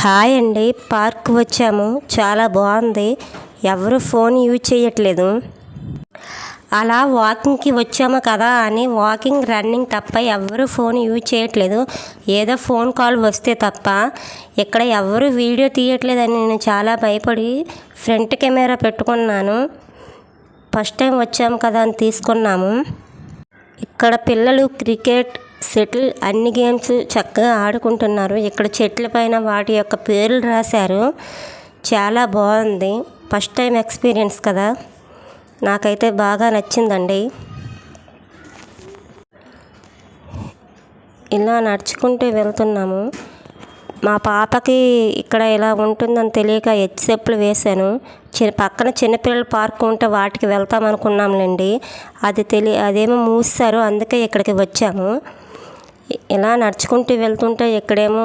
Hi అండి, park వచ్చాము. చాలా బాగుంది. ఎవరు ఫోన్ యూజ్ చేయట్లేదు. అలా వాకింగ్కి వచ్చాము కదా అని రన్నింగ్ తప్ప ఎవరు ఫోన్ యూజ్ చేయట్లేదు. ఏదో ఫోన్ కాల్ వస్తే తప్ప ఇక్కడ ఎవరు వీడియో తీయట్లేదని నేను చాలా భయపడి ఫ్రంట్ కెమెరా పెట్టుకున్నాను. ఫస్ట్ టైం వచ్చాము కదా అని తీసుకున్నాము. ఇక్కడ పిల్లలు క్రికెట్, షటిల్ అన్ని గేమ్స్ చక్కగా ఆడుకుంటున్నారు. ఇక్కడ చెట్ల పైన వాటి యొక్క పేర్లు రాశారు. చాలా బాగుంది. ఫస్ట్ టైం ఎక్స్పీరియన్స్ కదా, నాకైతే బాగా నచ్చిందండి. ఇలా నడుచుకుంటూ వెళ్తున్నాము. మా పాపకి ఇక్కడ ఇలా ఉంటుందని తెలియక చెప్పులు వేశాను. పక్కన చిన్నపిల్లల పార్క్ ఉంటే వాటికి వెళ్తాం అనుకున్నాంలేండి. అదేమో మూసారు, అందుకే ఇక్కడికి వచ్చాము. ఇలా నడుచుకుంటూ వెళ్తుంటే ఇక్కడేమో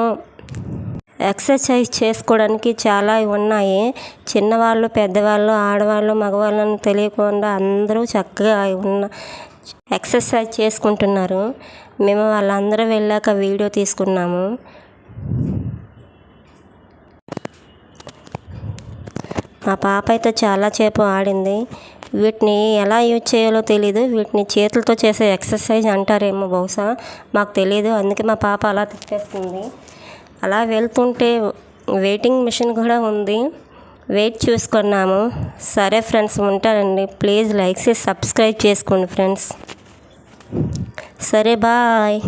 ఎక్సర్సైజ్ చేసుకోవడానికి చాలా ఉన్నాయి. చిన్నవాళ్ళు, పెద్దవాళ్ళు, ఆడవాళ్ళు, మగవాళ్ళని తెలియకుండా అందరూ చక్కగా ఎక్సర్సైజ్ చేసుకుంటున్నారు. మేము వాళ్ళందరూ వెళ్ళాక వీడియో తీసుకున్నాము. మా పాప అయితే చాలాసేపు ఆడింది. వీటిని ఎలా యూజ్ చేయాలో తెలీదు. వీటిని చేతులతో చేసే ఎక్సర్సైజ్ అంటారేమో బహుశా, మాకు తెలియదు. అందుకే మా పాప అలా తిప్పేస్తుంది. అలా వెళ్తుంటే వెయిటింగ్ మిషన్ కూడా ఉంది. వెయిట్ చూసుకున్నాము. సరే ఫ్రెండ్స్, ఉంటానండి. ప్లీజ్ లైక్ చేసి సబ్స్క్రైబ్ చేసుకోండి ఫ్రెండ్స్. సరే, బాయ్.